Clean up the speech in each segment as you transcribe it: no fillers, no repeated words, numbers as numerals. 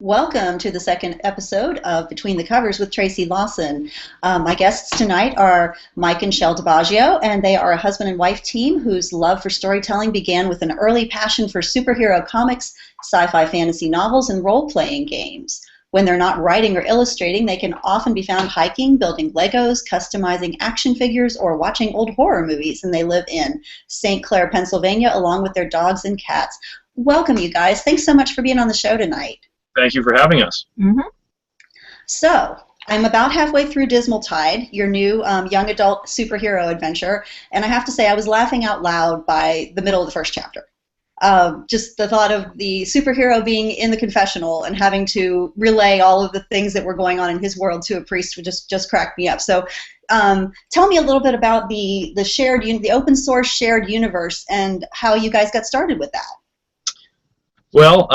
Welcome to the second episode of Between the Covers with Tracy Lawson. My guests tonight are Mike and Shel DiBaggio, and they are a husband and wife team whose love for storytelling began with an early passion for superhero comics, sci-fi fantasy novels, and role-playing games. When they're not writing or illustrating, they can often be found hiking, building Legos, customizing action figures, or watching old horror movies, and they live in St. Clair, Pennsylvania, along with their dogs and cats. Welcome, you guys. Thanks so much for being on the show tonight. Thank you for having us. Mm-hmm. So, I'm about halfway through Dismal Tide, your new young adult superhero adventure, and I have to say I was laughing out loud by the middle of the first chapter. Just the thought of the superhero being in the confessional and having to relay all of the things that were going on in his world to a priest would just crack me up. So, tell me a little bit about the open source shared universe and how you guys got started with that. Well,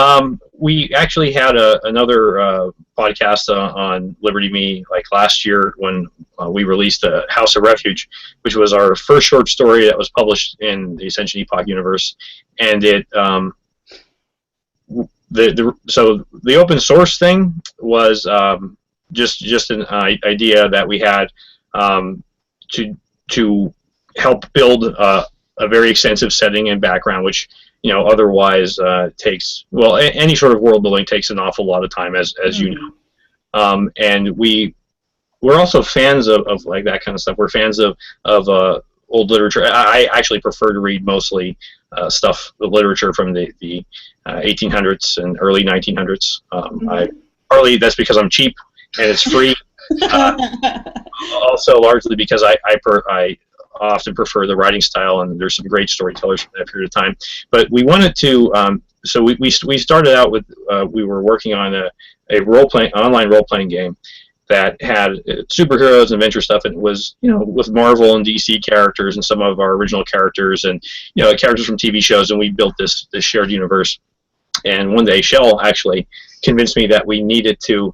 we actually had another podcast on Liberty.me like last year when we released House of Refuge, which was our first short story that was published in the Ascension Epoch universe, and it so the open source thing was just an idea that we had to help build a very extensive setting and background, which otherwise takes, well, any sort of world building takes an awful lot of time, as you know. And we're also fans of like that kind of stuff. We're fans of old literature. I actually prefer to read mostly literature from the 1800s and early 1900s. Partly that's because I'm cheap and it's free. Also largely because I often prefer the writing style, and there's some great storytellers from that period of time. But we wanted to, so we started out with, we were working on a online role-playing game that had superheroes and adventure stuff, and it was, with Marvel and DC characters and some of our original characters and, characters from TV shows, and we built this shared universe. And one day, Shel actually convinced me that we needed to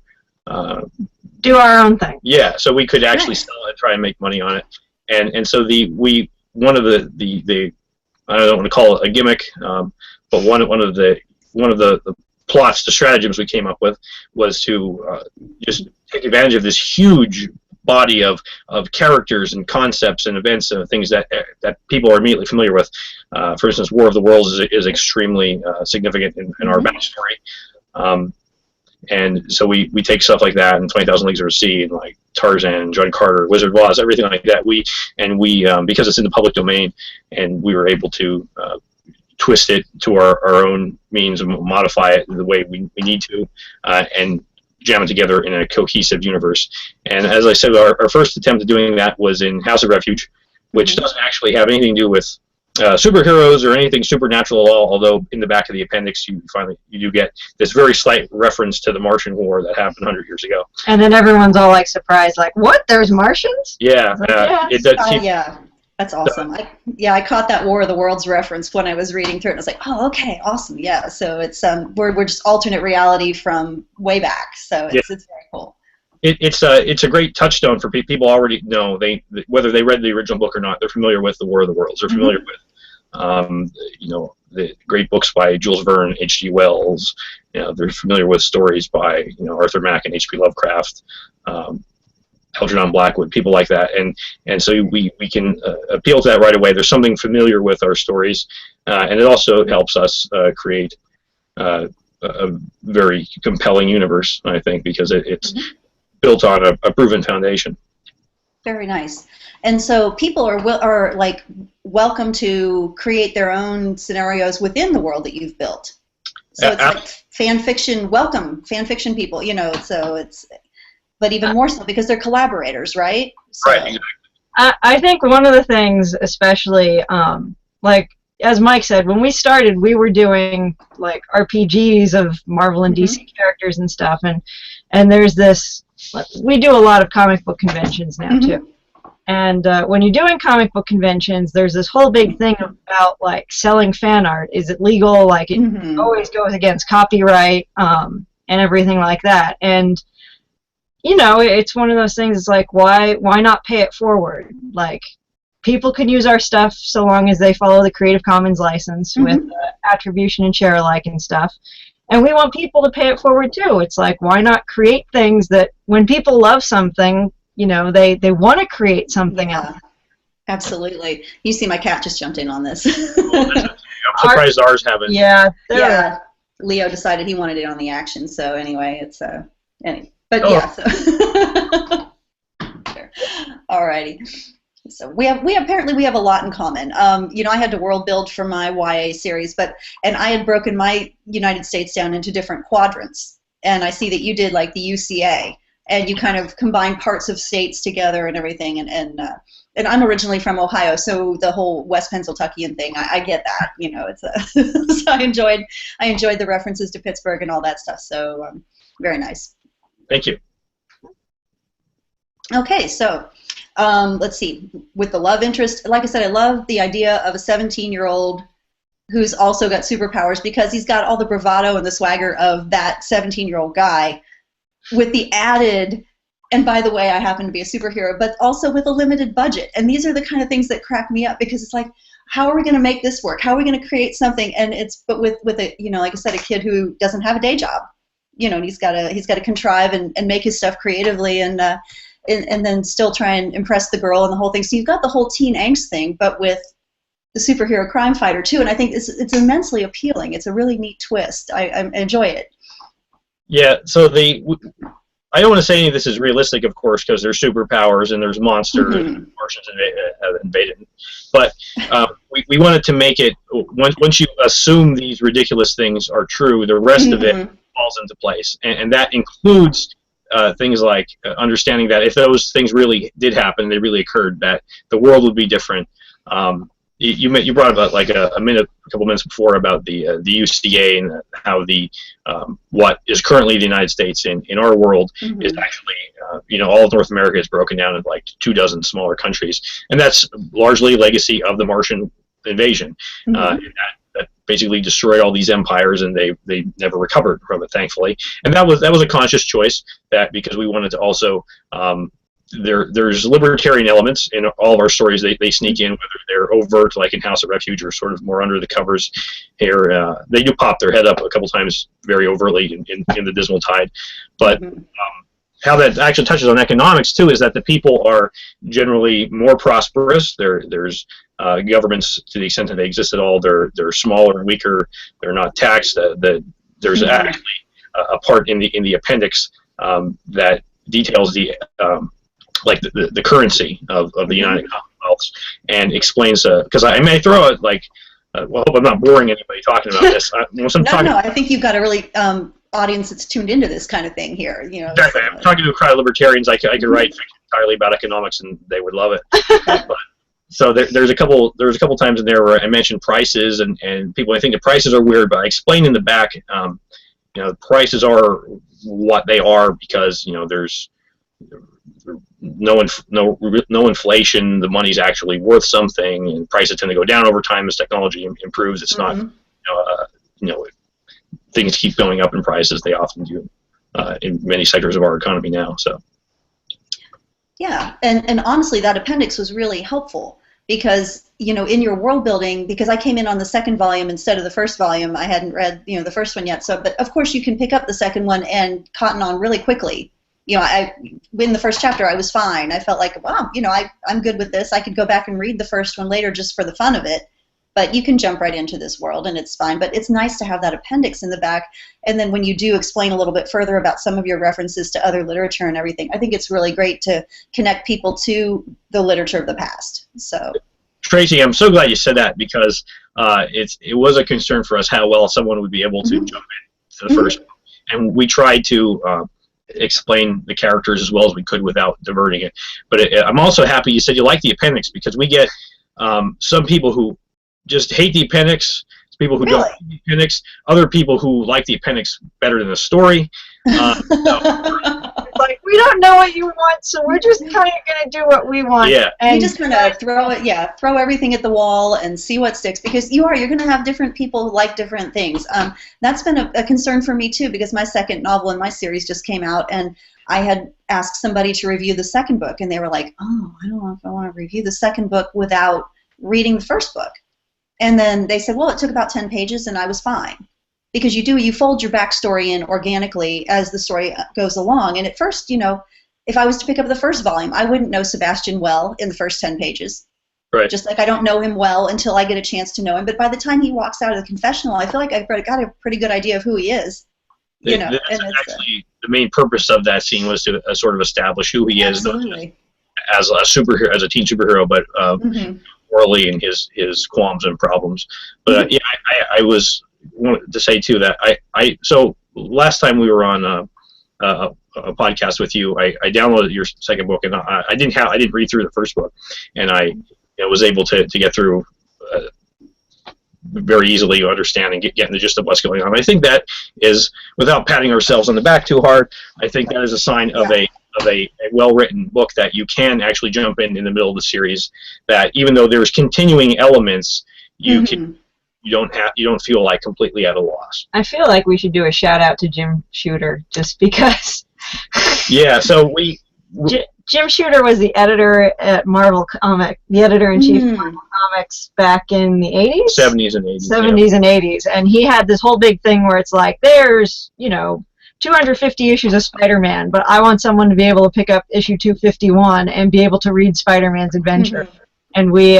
do our own thing. Yeah, so we could actually sell it and try and make money on it. And so one of the I don't want to call it a gimmick, but one of the plots, the stratagems we came up with was to just take advantage of this huge body of characters and concepts and events and things that people are immediately familiar with. For instance, War of the Worlds is extremely significant in our backstory. And so we take stuff like that and 20,000 Leagues Under the Sea and like Tarzan, John Carter, Wizard of Oz, everything like that. We because it's in the public domain, and we were able to twist it to our own means and modify it the way we need to, and jam it together in a cohesive universe. And as I said, our first attempt at doing that was in House of Refuge, which doesn't actually have anything to do with superheroes or anything supernatural at all, although in the back of the appendix you do get this very slight reference to the Martian War that happened 100 years ago. And then everyone's all like surprised, like, what, there's Martians? Yeah. Yes. Yeah, that's awesome. I caught that War of the Worlds reference when I was reading through it, and I was like, oh, okay, awesome, yeah. So it's we're just alternate reality from way back, so it's very cool. It's a great touchstone for people already know, whether they read the original book or not, they're familiar with the War of the Worlds. They're familiar with the great books by Jules Verne, H.G. Wells. They're familiar with stories by Arthur Mack and H.P. Lovecraft, Algernon Blackwood, people like that, and so we can appeal to that right away. There's something familiar with our stories, and it also helps us create a very compelling universe, I think, because it's built on a proven foundation. Very nice. And so people are like welcome to create their own scenarios within the world that you've built. So it's like fan fiction, welcome fan fiction people, so it's, but even more so because they're collaborators, right? So. Right, exactly. I think one of the things, especially, like, as Mike said, when we started, we were doing like RPGs of Marvel and DC characters and stuff, and there's this, we do a lot of comic book conventions now too. And when you're doing comic book conventions, there's this whole big thing about like selling fan art. Is it legal? Like it always goes against copyright and everything like that. And it's one of those things. It's like why not pay it forward? Like people can use our stuff so long as they follow the Creative Commons license with attribution and share alike and stuff. And we want people to pay it forward too. It's like, why not create things that when people love something, you know, they want to create something else. Absolutely. You see my cat just jumped in on this. I'm surprised ours haven't. Yeah. Yeah. Leo decided he wanted it on the action, so anyway, it's anyway. But yeah, so sure. Alrighty. So we apparently have a lot in common. You know, I had to world build for my YA series, and I had broken my United States down into different quadrants. And I see that you did like the UCA, and you kind of combined parts of states together and everything. And I'm originally from Ohio, so the whole West Pennsylvanian thing, I get that. You know, it's so I enjoyed the references to Pittsburgh and all that stuff. So very nice. Thank you. Okay, so let's see. With the love interest, like I said, I love the idea of a 17-year-old who's also got superpowers, because he's got all the bravado and the swagger of that 17-year-old guy, with the added, and by the way, I happen to be a superhero, but also with a limited budget. And these are the kind of things that crack me up, because it's like, how are we going to make this work? How are we going to create something? And but with a, you know, like I said, a kid who doesn't have a day job, you know, and he's got to contrive and make his stuff creatively, and then still try and impress the girl and the whole thing. So you've got the whole teen angst thing, but with the superhero crime fighter too. And I think it's immensely appealing. It's a really neat twist. I enjoy it. Yeah. So I don't want to say any of this is realistic, of course, because there's superpowers and there's monsters and Martians have invaded. But we wanted to make it, once you assume these ridiculous things are true, the rest of it falls into place. And that includes things like understanding that if those things really did happen, they really occurred, that the world would be different. You brought up like a couple minutes before about the UCA and how the what is currently the United States in our world is actually all of North America is broken down into like 24 smaller countries, and that's largely legacy of the Martian invasion. That basically destroyed all these empires, and they never recovered from it, thankfully. And that was a conscious choice, that because we wanted to also there's libertarian elements in all of our stories. They sneak in, whether they're overt, like in House of Refuge, or sort of more under the covers here. They do pop their head up a couple times very overtly in the Dismal Tide. But how that actually touches on economics too is that the people are generally more prosperous. There's governments, to the extent that they exist at all, they're smaller and weaker. They're not taxed. There's actually a part in the appendix that details the the currency of the United Commonwealths, and explains, because I may throw it like, well, I hope I'm not boring anybody talking about this. No, I think you've got a really audience that's tuned into this kind of thing here. You know, exactly. I'm talking to a crowd of libertarians. I could write entirely about economics, and they would love it. But, so there's a couple times in there where I mentioned prices, and people, I think the prices are weird, but I explained in the back, prices are what they are because there's no inflation. The money's actually worth something, and prices tend to go down over time as technology improves. It's not things keep going up in prices. They often do in many sectors of our economy now. So yeah, and honestly, that appendix was really helpful because in your world building, because I came in on the second volume instead of the first volume. I hadn't read the first one yet. So, but of course you can pick up the second one and cotton on really quickly. In the first chapter, I was fine. I felt like, wow, I'm good with this. I could go back and read the first one later just for the fun of it. But you can jump right into this world, and it's fine. But it's nice to have that appendix in the back. And then when you do explain a little bit further about some of your references to other literature and everything, I think it's really great to connect people to the literature of the past. So, Tracy, I'm so glad you said that, because it was a concern for us how well someone would be able to jump into the first one. And we tried to explain the characters as well as we could without diverting it. But I'm also happy you said you like the appendix, because we get some people who just hate the appendix, people who don't like the appendix, other people who like the appendix better than the story. Like, we don't know what you want, so we're just kind of going to do what we want. Yeah. And you just kind of throw everything at the wall and see what sticks, because you're going to have different people who like different things. That's been a concern for me too, because my second novel in my series just came out, and I had asked somebody to review the second book, and they were like, oh, I don't know if I want to review the second book without reading the first book. And then they said, well, it took about 10 pages, and I was fine. because you fold your backstory in organically as the story goes along. And at first, if I was to pick up the first volume, I wouldn't know Sebastian well in the first 10 pages. Right. Just like I don't know him well until I get a chance to know him. But by the time he walks out of the confessional, I feel like I've got a pretty good idea of who he is. That's actually the main purpose of that scene was to sort of establish who he is as a superhero, as a teen superhero, but morally and his qualms and problems. But I was wanted to say too that so last time we were on a podcast with you, I downloaded your second book, and I didn't read through the first book, and I was able to get through very easily, understand and get the gist of what's going on. I think that is, without patting ourselves on the back too hard, I think that is a sign of a well-written book that you can actually jump in the middle of the series. That even though there's continuing elements, you don't feel like completely at a loss. I feel like we should do a shout out to Jim Shooter, just because. Yeah. So Jim Shooter was the editor at Marvel Comics, the editor-in-chief of Marvel Comics back in the 80s? 70s and 80s. 70s and 80s. And he had this whole big thing where it's like, there's, 250 issues of Spider-Man, but I want someone to be able to pick up issue 251 and be able to read Spider-Man's adventure. And we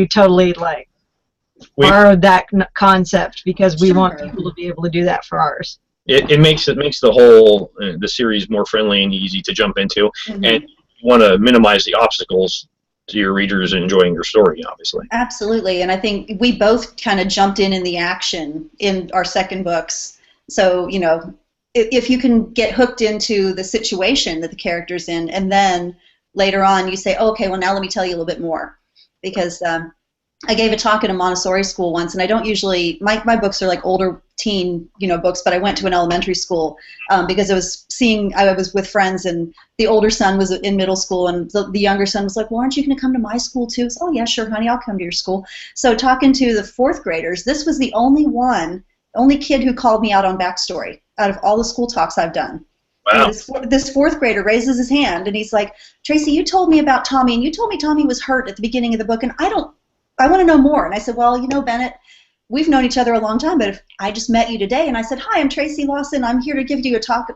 totally, borrowed that concept because we want people to be able to do that for ours. It makes the whole the series more friendly and easy to jump into, and you want to minimize the obstacles to your readers enjoying your story, obviously. Absolutely, and I think we both kind of jumped in the action in our second books. So if you can get hooked into the situation that the character's in, and then later on you say, oh, okay, well now let me tell you a little bit more, because I gave a talk at a Montessori school once, and I don't usually, my books are like older teen, books, but I went to an elementary school because I was with friends, and the older son was in middle school, and the younger son was like, well, aren't you going to come to my school too? So, oh yeah, sure, honey, I'll come to your school. So talking to the fourth graders, this was the only kid who called me out on backstory out of all the school talks I've done. Wow. This fourth grader raises his hand, and he's like, Tracy, you told me about Tommy, and you told me Tommy was hurt at the beginning of the book, and I want to know more. And I said, well, Bennett, we've known each other a long time, but if I just met you today, and I said, hi, I'm Tracy Lawson. I'm here to give you a talk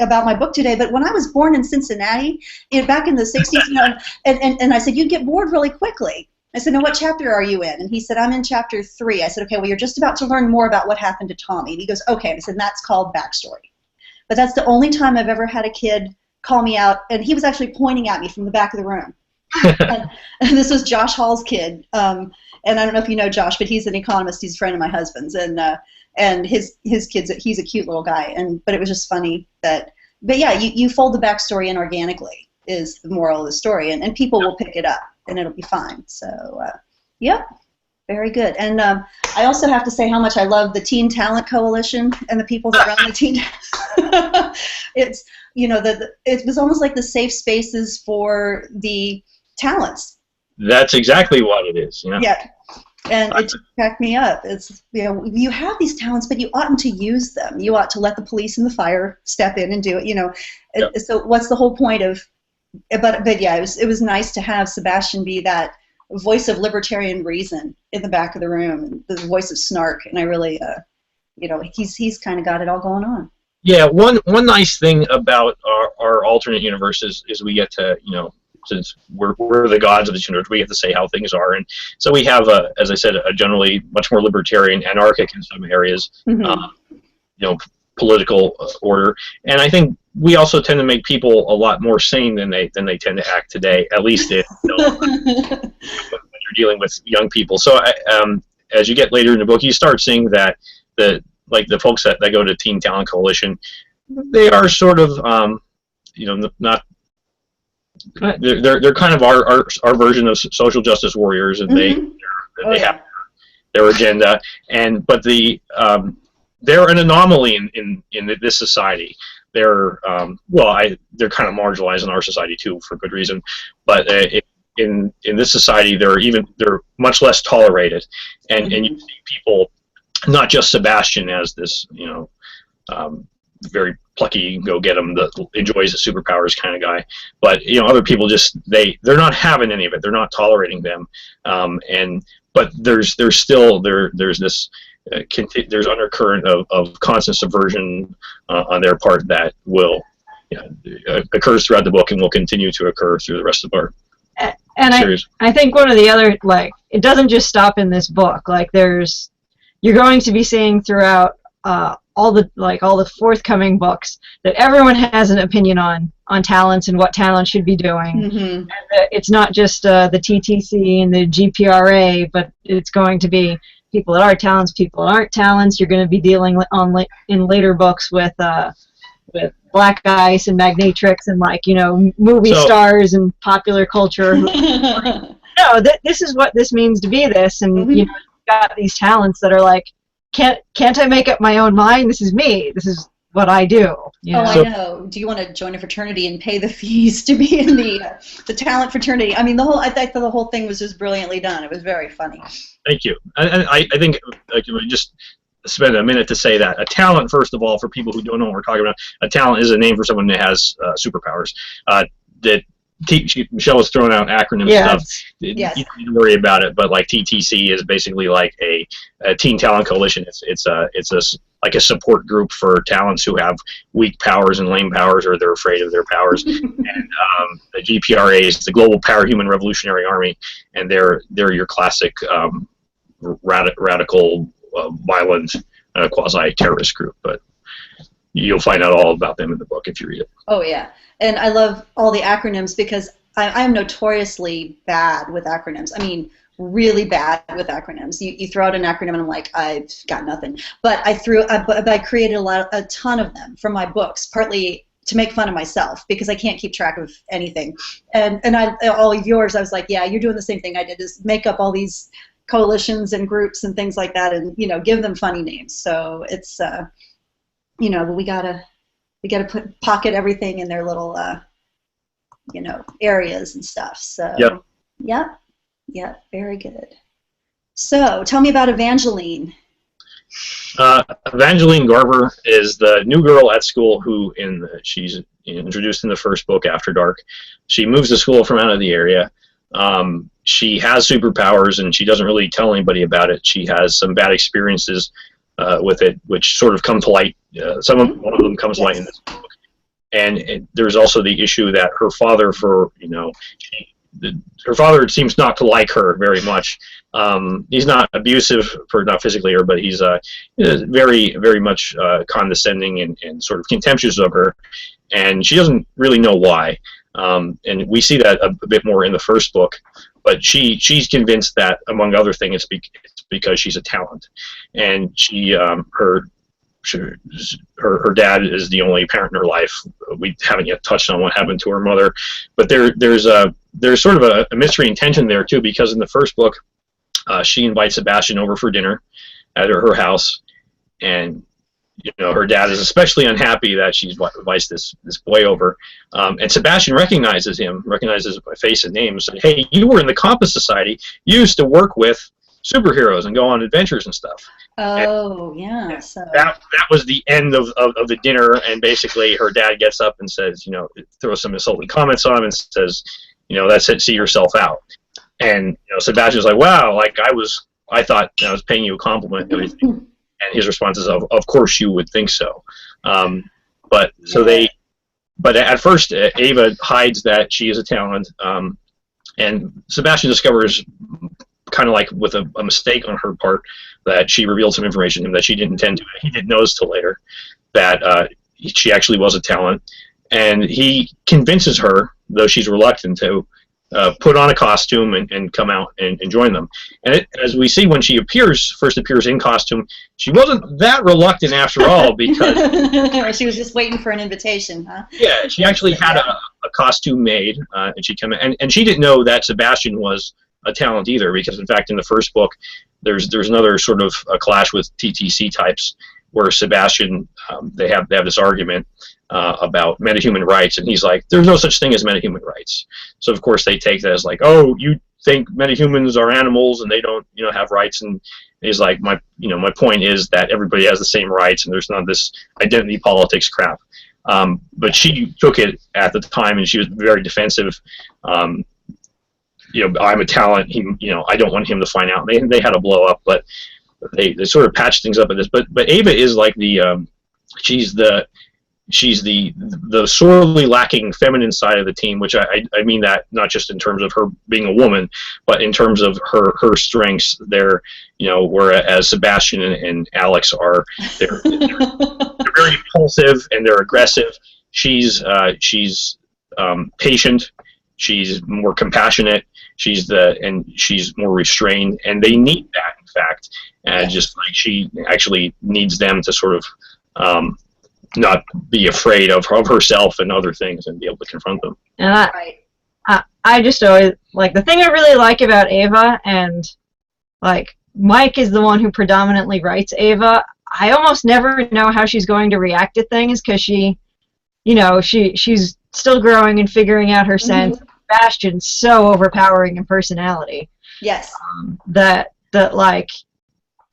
about my book today. But when I was born in Cincinnati, back in the 60s, and I said, you'd get bored really quickly. I said, now what chapter are you in? And he said, I'm in chapter 3. I said, okay, well, you're just about to learn more about what happened to Tommy. And he goes, okay. And I said, that's called backstory. But that's the only time I've ever had a kid call me out, and he was actually pointing at me from the back of the room. and this was Josh Hall's kid, and I don't know if you know Josh, but he's an economist. He's a friend of my husband's, and his kids. He's a cute little guy, but it was just funny but yeah, you fold the backstory in organically is the moral of the story, and people will pick it up, and it'll be fine. So yep, very good. And I also have to say how much I love the Teen Talent Coalition and the people that run the Teen. It's it was almost like the safe spaces for the talents. That's exactly what it is. Yeah, and it just cracked me up. It's you have these talents, but you oughtn't to use them. You ought to let the police and the fire step in and do it. Yep. So what's the whole point of? But yeah, it was nice to have Sebastian be that voice of libertarian reason in the back of the room, and the voice of snark. And I really, he's kind of got it all going on. Yeah, one nice thing about our alternate universes is we get to, since we're the gods of this universe, we get to say how things are. And so we have, as I said, a generally much more libertarian, anarchic in some areas, political order. And I think we also tend to make people a lot more sane than they tend to act today, at least when you're dealing with young people. So as you get later in the book, you start seeing that the folks that go to Teen Talent Coalition, they are sort of, not. They're kind of our version of social justice warriors, and they have their agenda, but they're an anomaly in this society. They're they're kind of marginalized in our society too, for good reason, but in this society they're much less tolerated, and you see people, not just Sebastian as this very plucky, go get him, enjoys the superpowers kind of guy, but other people just they're not having any of it. They're not tolerating them, but there's this there's undercurrent of constant subversion on their part that will occurs throughout the book and will continue to occur through the rest of our series. I think one of the other, like, it doesn't just stop in this book. Like, you're going to be seeing throughout all the forthcoming books that everyone has an opinion on talents and what talent should be doing. Mm-hmm. And it's not just the TTC and the GPRA, but it's going to be people that are talents, people that aren't talents. You're going to be dealing in later books with Black Ice and Magnatrix and, like, you know, movie stars and popular culture. This is what this means to be this, and mm-hmm. you know, you've got these talents that are like, can't I make up my own mind? This is me. This is what I do. You know? I know. Do you want to join a fraternity and pay the fees to be in the talent fraternity? I mean, I thought the whole thing was just brilliantly done. It was very funny. Thank you. I think just spend a minute to say that a talent, first of all, for people who don't know what we're talking about, a talent is a name for someone that has superpowers. Michelle was throwing out acronym stuff. Yes. You don't need to worry about it, but like TTC is basically like a teen talent coalition. It's like a support group for talents who have weak powers and lame powers, or they're afraid of their powers. And the GPRA is the Global Parahuman Revolutionary Army, and they're your classic radical, violent, quasi-terrorist group. But you'll find out all about them in the book if you read it. Oh yeah. And I love all the acronyms because I am notoriously bad with acronyms. I mean, really bad with acronyms. You throw out an acronym and I'm like, I've got nothing. But I created a ton of them from my books, partly to make fun of myself because I can't keep track of anything. And all of yours, I was like, yeah, you're doing the same thing I did, is make up all these coalitions and groups and things like that, and give them funny names. So it's we gotta pocket everything in their little, areas and stuff. So, yeah, very good. So, tell me about Evangeline. Evangeline Garber is the new girl at school who, she's introduced in the first book, After Dark. She moves to school from out of the area. She has superpowers, and she doesn't really tell anybody about it. She has some bad experiences with it, which sort of come to light. One of them comes to light in this book. And there's also the issue that her father, her father seems not to like her very much. He's not abusive, not physically, but he's very, very much condescending and sort of contemptuous of her, and she doesn't really know why. And we see that a bit more in the first book. But she's convinced that, among other things, it's because she's a talent, and her dad is the only parent in her life. We haven't yet touched on what happened to her mother, but there's sort of a mystery and tension there too, because in the first book, she invites Sebastian over for dinner at her house, and her dad is especially unhappy that she's invites this boy over, and Sebastian recognizes by face and name, and said, "Hey, you were in the Compass Society. You used to work with superheroes and go on adventures and stuff." Oh, yeah. So that was the end of the dinner, and basically her dad gets up and says, throws some insulting comments on him and says, that's it, see yourself out. And Sebastian's like, wow, like I thought I was paying you a compliment and everything. And his response is, of course you would think so. But at first Ava hides that she is a talent, and Sebastian discovers, kind of like with a mistake on her part, that she revealed some information to him that she didn't intend to. He didn't notice till later that she actually was a talent, and he convinces her, though she's reluctant to, put on a costume and come out and join them. And as we see when she first appears in costume, she wasn't that reluctant after all, because she was just waiting for an invitation, huh? Yeah, she actually had a costume made, and she came in, and she didn't know that Sebastian was a talent either, because in fact in the first book there's another sort of a clash with TTC types where Sebastian, they have this argument about metahuman rights, and he's like, there's no such thing as metahuman rights. So of course they take that as like, oh, you think metahumans are animals and they don't have rights, and he's like, my point is that everybody has the same rights and there's none of this identity politics crap. But she took it at the time and she was very defensive. I'm a talent. I don't want him to find out. They had a blow up, but they sort of patch things up in this. But Ava is like the she's the sorely lacking feminine side of the team, which I mean that not just in terms of her being a woman, but in terms of her strengths. They're, whereas Sebastian and Alex are, they're very impulsive and they're aggressive. She's patient. She's more compassionate. She's more restrained, and they need that, in fact. And just like she actually needs them to sort of not be afraid of herself and other things and be able to confront them. And I just always, like, the thing I really like about Ava, and, like, Mike is the one who predominantly writes Ava, I almost never know how she's going to react to things, because she's still growing and figuring out her sense. Sebastian's so overpowering in personality. Yes. That like,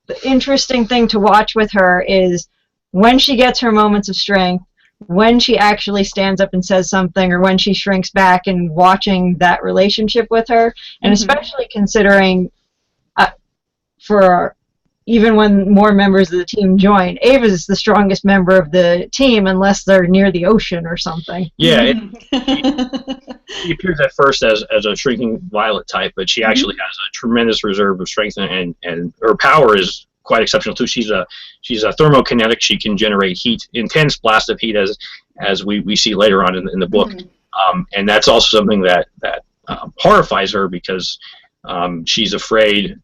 the interesting thing to watch with her is when she gets her moments of strength, when she actually stands up and says something, or when she shrinks back, and watching that relationship with her, and especially considering for even when more members of the team join, Ava's the strongest member of the team unless they're near the ocean or something. Yeah, she appears at first as a shrinking violet type, but she actually has a tremendous reserve of strength, and her power is quite exceptional too. She's a thermokinetic. She can generate heat, intense blast of heat, as we see later on in the book, and that's also something that horrifies her, because she's afraid.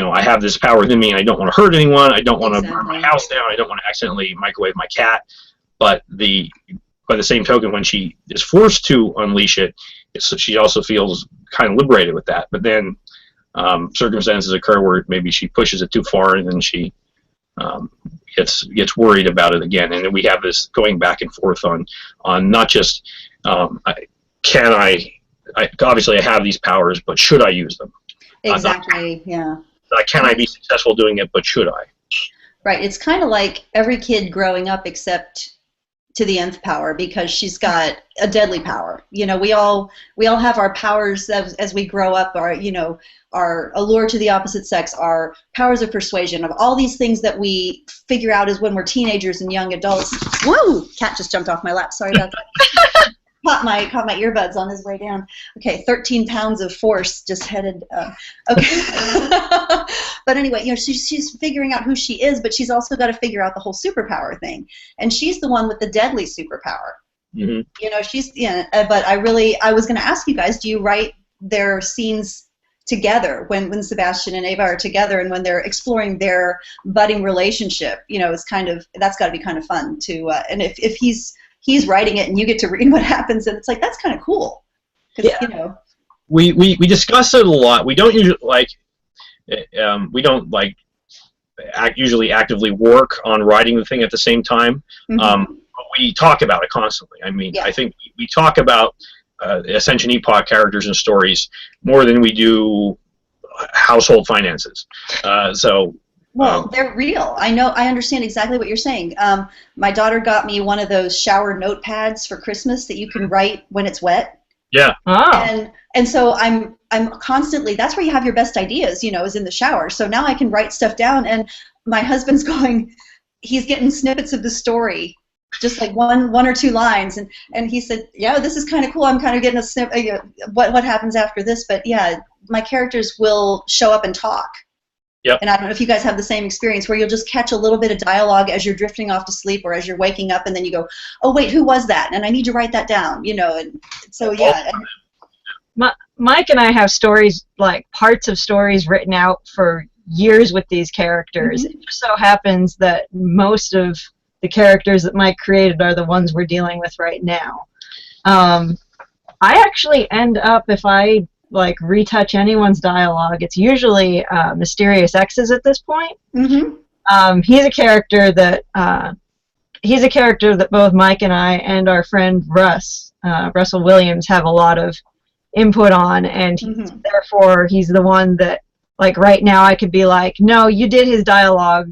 I have this power within me, and I don't want to hurt anyone. I don't want to burn my house down. I don't want to accidentally microwave my cat. But by the same token, when she is forced to unleash it, she also feels kind of liberated with that. But then circumstances occur where maybe she pushes it too far, and then she gets worried about it again. And then we have this going back and forth on not just obviously I have these powers, but should I use them? Exactly. Yeah. Can I be successful doing it, but should I? Right. It's kind of like every kid growing up except to the nth power, because she's got a deadly power. We all have our powers as we grow up, our allure to the opposite sex, our powers of persuasion, of all these things that we figure out is when we're teenagers and young adults. Whoa! Cat just jumped off my lap. Sorry about that. Caught my earbuds on his way down. Okay, 13 pounds of force just headed. Okay, but anyway, she's figuring out who she is, but she's also got to figure out the whole superpower thing, and she's the one with the deadly superpower. She's But I was going to ask you guys, do you write their scenes together when Sebastian and Ava are together, and when they're exploring their budding relationship? It's that's got to be kind of fun to. And if he's writing it and you get to read what happens, and it's like, that's kind of cool. Yeah. We discuss it a lot. We don't usually usually actively work on writing the thing at the same time. But we talk about it constantly. I mean, I think we talk about Ascension Epoch characters and stories more than we do household finances. Well, they're real. I understand exactly what you're saying. My daughter got me one of those shower notepads for Christmas that you can write when it's wet. Yeah. Oh. And so I'm constantly, that's where you have your best ideas, is in the shower. So now I can write stuff down, and my husband's he's getting snippets of the story, just like one or two lines, and he said, yeah, this is kind of cool. I'm kind of getting a snip, what happens after this, but yeah, my characters will show up and talk. Yep. And I don't know if you guys have the same experience, where you'll just catch a little bit of dialogue as you're drifting off to sleep, or as you're waking up, and then you go, oh wait, who was that? And I need to write that down, and so yeah. Mike and I have stories, like parts of stories, written out for years with these characters. It just so happens that most of the characters that Mike created are the ones we're dealing with right now. I actually end up, if I retouch anyone's dialogue, it's usually Mysterious X's at this point. He's a character that both Mike and I and our friend Russell Williams have a lot of input on, and therefore he's the one that, right now I could be like, no, you did his dialogue,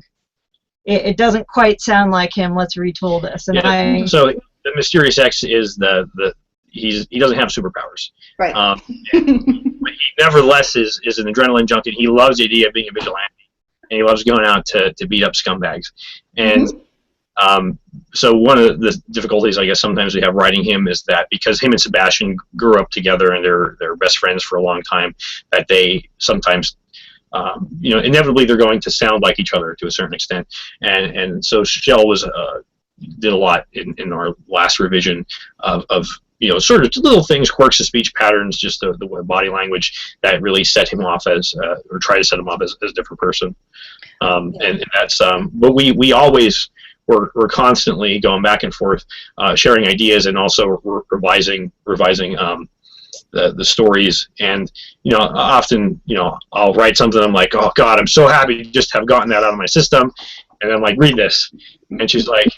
it doesn't quite sound like him, let's retool this. And so the Mysterious X is he doesn't have superpowers. Right. But he nevertheless is an adrenaline junkie. He loves the idea of being a vigilante, and he loves going out to beat up scumbags. And so one of the difficulties, I guess, sometimes we have writing him is that because him and Sebastian grew up together and they're best friends for a long time, that they sometimes, inevitably they're going to sound like each other to a certain extent. And so Shel did a lot in our last revision of sort of little things, quirks of speech patterns, just the body language that really set him off as, or try to set him off as a different person. And that's, but we always, we're constantly going back and forth, sharing ideas and also revising the stories. And often I'll write something, I'm like, oh God, I'm so happy to just have gotten that out of my system, and I'm like, read this, and she's like,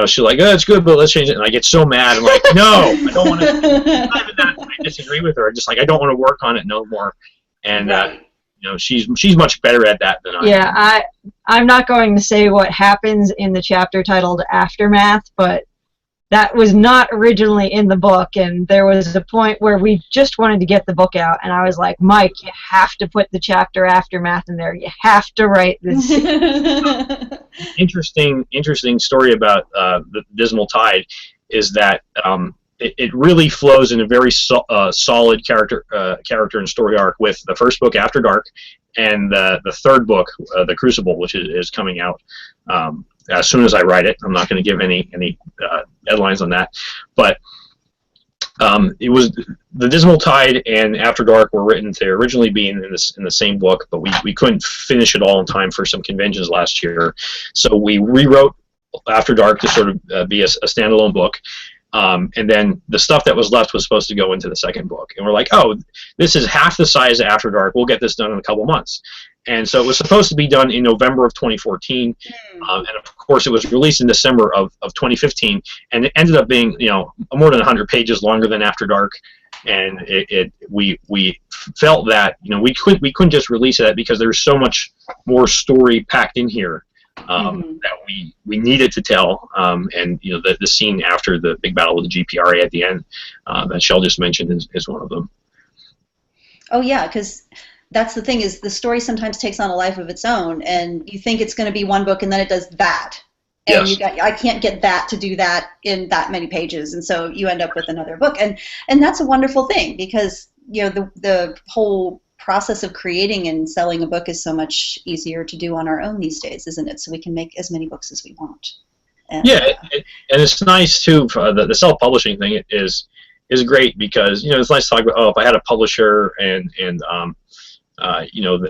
she's like, oh, it's good, but let's change it. And I get so mad. I'm like, no, I don't want to. Not even that I disagree with her. Just like, I don't want to work on it no more. And she's much better at that than I am. Yeah, I'm not going to say what happens in the chapter titled Aftermath, but that was not originally in the book, and there was a point where we just wanted to get the book out, and I was like, Mike, you have to put the chapter Aftermath in there. You have to write this. Interesting story about the Dismal Tide is that it really flows in a very solid character and story arc with the first book, After Dark, and the third book, The Crucible, which is coming out as soon as I write it. I'm not going to give any headlines on that, but it was the Dismal Tide and After Dark were written to originally be in the same book, but we couldn't finish it all in time for some conventions last year, so we rewrote After Dark to sort of be a standalone book. And then the stuff that was left was supposed to go into the second book. And we're like, oh, this is half the size of After Dark. We'll get this done in a couple months. And so it was supposed to be done in November of 2014. And of course, it was released in December of 2015. And it ended up being, more than 100 pages longer than After Dark. And we felt that, we couldn't just release that because there's so much more story packed in here. That we needed to tell, and the scene after the big battle with the GPRA at the end that Shel just mentioned is one of them. Oh yeah, because that's the thing, is the story sometimes takes on a life of its own, and you think it's going to be one book, and then it does that, and I can't get that to do that in that many pages, and so you end up with another book, and that's a wonderful thing, because the whole process of creating and selling a book is so much easier to do on our own these days, isn't it? So we can make as many books as we want. And, and it's nice too. The self-publishing thing is great because it's nice to talk about. Oh, if I had a publisher and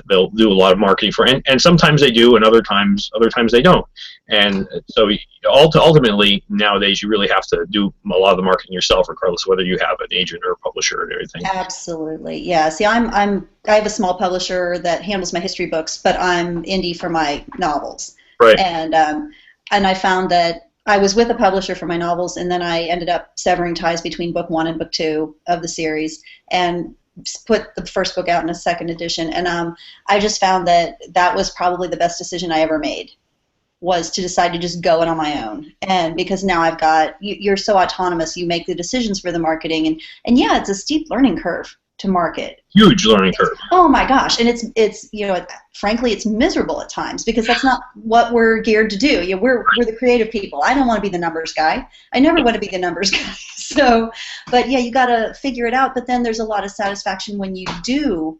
they'll do a lot of marketing for, and sometimes they do, and other times they don't. And so ultimately nowadays you really have to do a lot of the marketing yourself, regardless of whether you have an agent or a publisher and everything. Absolutely, yeah. See, I have a small publisher that handles my history books, but I'm indie for my novels. Right. And I found that I was with a publisher for my novels, and then I ended up severing ties between book 1 and book 2 of the series, and put the first book out in a second edition. And I just found that was probably the best decision I ever made, was to decide to just go it on my own. And because now I've got, you're so autonomous, you make the decisions for the marketing, and yeah, it's a steep learning curve to market. Huge learning curve. Oh my gosh, and it's frankly, it's miserable at times, because that's not what we're geared to do. We're the creative people. I don't want to be the numbers guy. I never want to be the numbers guy. So, but yeah, you got to figure it out. But then there's a lot of satisfaction when you do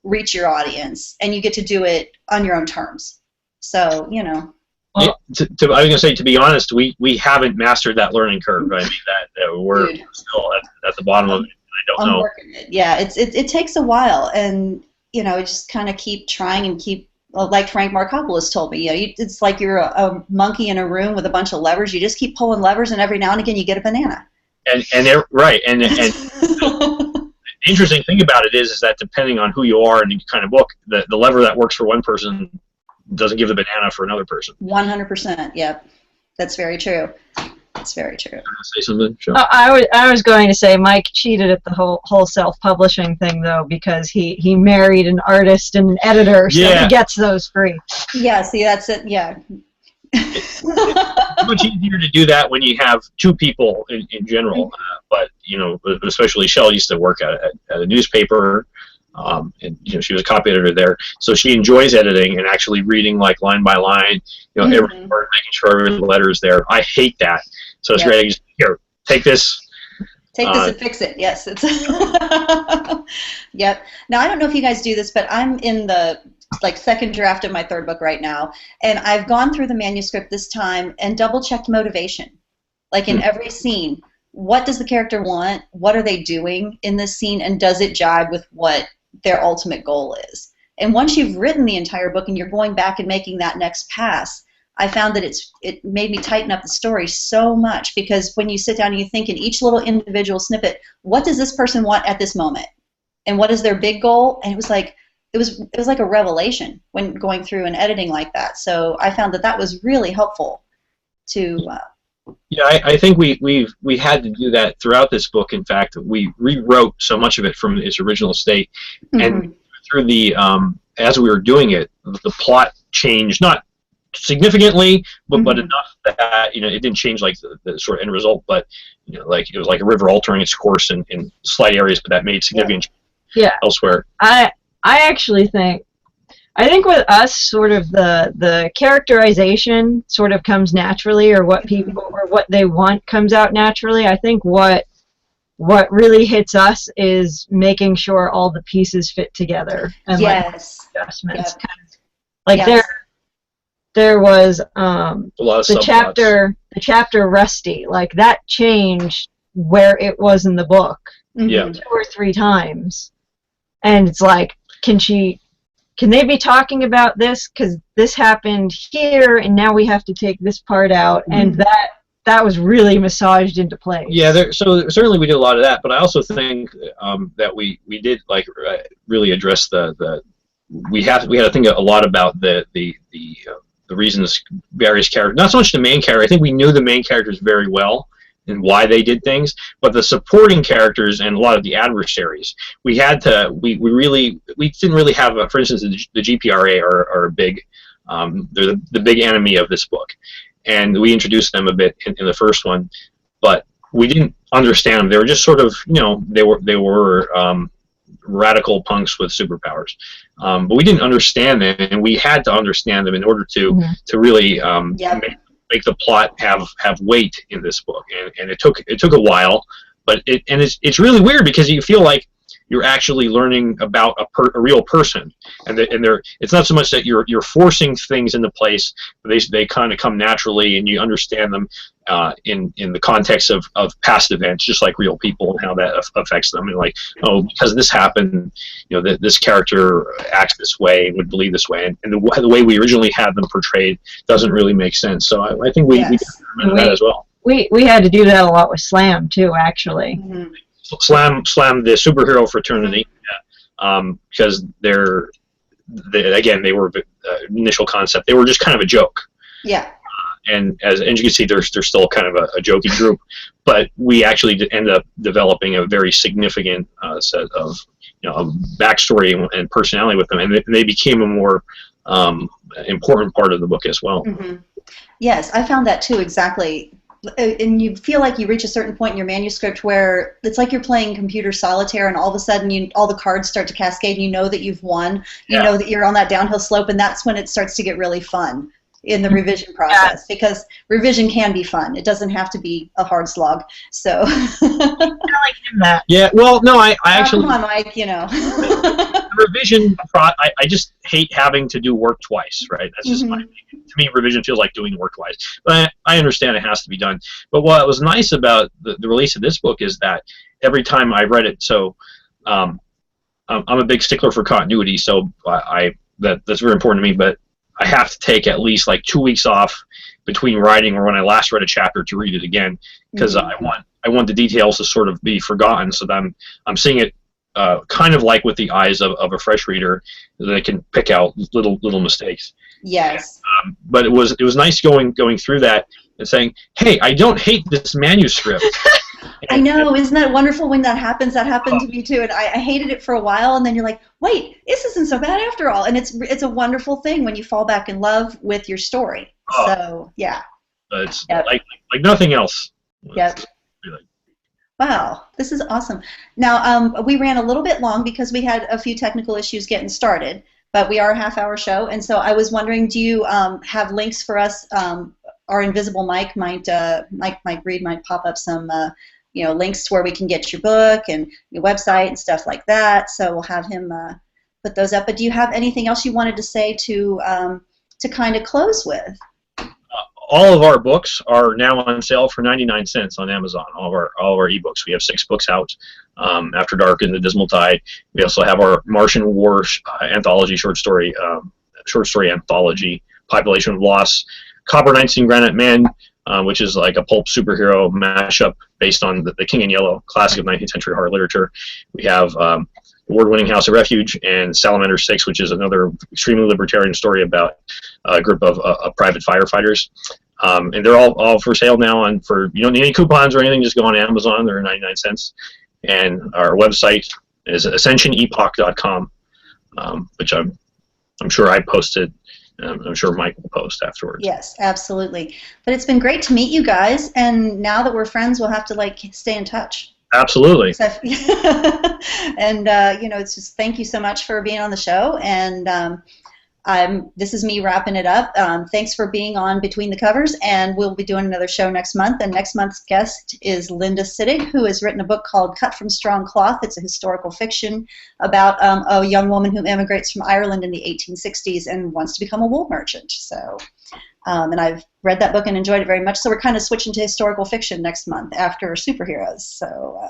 reach your audience and you get to do it on your own terms. So, Well, I was going to say, to be honest, we haven't mastered that learning curve. I mean, that we're still at the bottom of it. I don't know. Working it. Yeah, it takes a while, and just kind of keep trying and keep. Like Frank Markopoulos told me, it's like you're a monkey in a room with a bunch of levers. You just keep pulling levers, and every now and again you get a banana. And the interesting thing about it is that depending on who you are and the kind of book, the lever that works for one person doesn't give the banana for another person. 100%. Yep, that's very true. That's very true. Say something? Sure. I was going to say Mike cheated at the whole self-publishing thing, though, because he married an artist and an editor, so he gets those free. Yeah, see, that's it. Yeah. It's much easier to do that when you have two people in general, but especially Shel used to work at a newspaper, and she was a copy editor there, so she enjoys editing and actually reading like line by line, every word, making sure every letter is there. I hate that, so it's great. Just, here, take this. Take this and fix it. Yes, it's. Yep. Now I don't know if you guys do this, but I'm in the second draft of my third book right now, and I've gone through the manuscript this time and double-checked motivation, like in every scene. What does the character want? What are they doing in this scene? And does it jibe with what their ultimate goal is? And once you've written the entire book and you're going back and making that next pass, I found that it made me tighten up the story so much, because when you sit down and you think in each little individual snippet, what does this person want at this moment? And what is their big goal? And it was like a revelation when going through and editing like that. So I found that was really helpful to Yeah, I think we had to do that throughout this book. In fact, we rewrote so much of it from its original state, and through the as we were doing it, the plot changed, not significantly, but enough that it didn't change like the sort of end result, but like it was like a river altering its course in slight areas, but that made significant change elsewhere. I actually think with us, sort of the characterization sort of comes naturally, or what people or what they want comes out naturally. I think what really hits us is making sure all the pieces fit together and adjustments. There was the chapter Rusty, like that changed where it was in the book 2 or 3 times, and it's like, can they be talking about this because this happened here and now we have to take this part out, and that was really massaged into place. Yeah, so certainly we did a lot of that, but I also think that we did really address we had to think a lot about the reasons various characters, not so much the main character. I think we knew the main characters very well and why they did things, but the supporting characters and a lot of the adversaries, we didn't really have, for instance, the GPRA are big, they're the big enemy of this book, and we introduced them a bit in the first one, but we didn't understand them. They were just sort of, they were radical punks with superpowers, but we didn't understand them, and we had to understand them in order to really make the plot have weight in this book, and it took a while, but it's really weird because you feel like you're actually learning about a real person, and it's not so much that you're forcing things into place, but they kind of come naturally, and you understand them in the context of past events, just like real people and how that affects them, and like, oh, because this happened, this character acts this way and would believe this way, and the way we originally had them portrayed doesn't really make sense. So I think we did that as well. We had to do that a lot with Slam too, actually. Slam, the superhero fraternity, because they were initial concept. They were just kind of a joke. Yeah. And as you can see, they're still kind of a jokey group, but we actually end up developing a very significant set of backstory and personality with them, and they became a more important part of the book as well. Yes, I found that too, exactly. And you feel like you reach a certain point in your manuscript where it's like you're playing computer solitaire, and all of a sudden all the cards start to cascade, and you know that you've won, you know that you're on that downhill slope, and that's when it starts to get really fun in the revision process, because revision can be fun. It doesn't have to be a hard slog. So I like that. Yeah, well, no, I actually... Come on, Mike, revision, I just hate having to do work twice, right? That's just my opinion. To me, revision feels like doing work twice. But I understand it has to be done. But what was nice about the release of this book is that every time I read it, so I'm a big stickler for continuity, so that's very important to me, but I have to take at least like 2 weeks off between writing or when I last read a chapter to read it again, because I want the details to sort of be forgotten, so that I'm seeing it kind of like with the eyes of a fresh reader, that they can pick out little mistakes. Yes. But it was nice going through that and saying, hey, I don't hate this manuscript. I know, isn't that wonderful when that happens? That happened to me too, and I hated it for a while, and then you're like, wait, this isn't so bad after all, and it's a wonderful thing when you fall back in love with your story. So yeah, it's like nothing else. Yep. Wow, this is awesome. Now, we ran a little bit long because we had a few technical issues getting started, but we are a half-hour show, and so I was wondering, do you have links for us? Our invisible Mike might Mike Reed might pop up some links to where we can get your book and your website and stuff like that. So we'll have him put those up. But do you have anything else you wanted to say to kind of close with? All of our books are now on sale for 99 cents on Amazon. All of our ebooks. We have 6 books out. After Dark and the Dismal Tide. We also have our Martian War anthology short story anthology, Population of Loss, Copper 19 Granite Man, which is like a pulp superhero mashup based on the King in Yellow, classic of 19th century horror literature. We have award-winning House of Refuge and Salamander Six, which is another extremely libertarian story about a group of private firefighters. And they're all for sale now. And you don't need any coupons or anything, just go on Amazon. They're 99 cents. And our website is ascensionepoch.com, which I'm sure I posted. I'm sure Mike will post afterwards. Yes, absolutely. But it's been great to meet you guys, and now that we're friends, we'll have to stay in touch. Absolutely. And it's just thank you so much for being on the show. And this is me wrapping it up. Thanks for being on Between the Covers, and we'll be doing another show next month. And next month's guest is Linda Sittig, who has written a book called Cut from Strong Cloth. It's a historical fiction about a young woman who immigrates from Ireland in the 1860s and wants to become a wool merchant. So, and I've read that book and enjoyed it very much. So we're kind of switching to historical fiction next month after superheroes. So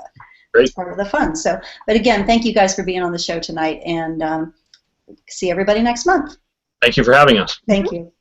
it's part of the fun. So, but again, thank you guys for being on the show tonight, and see everybody next month. Thank you for having us. Thank you.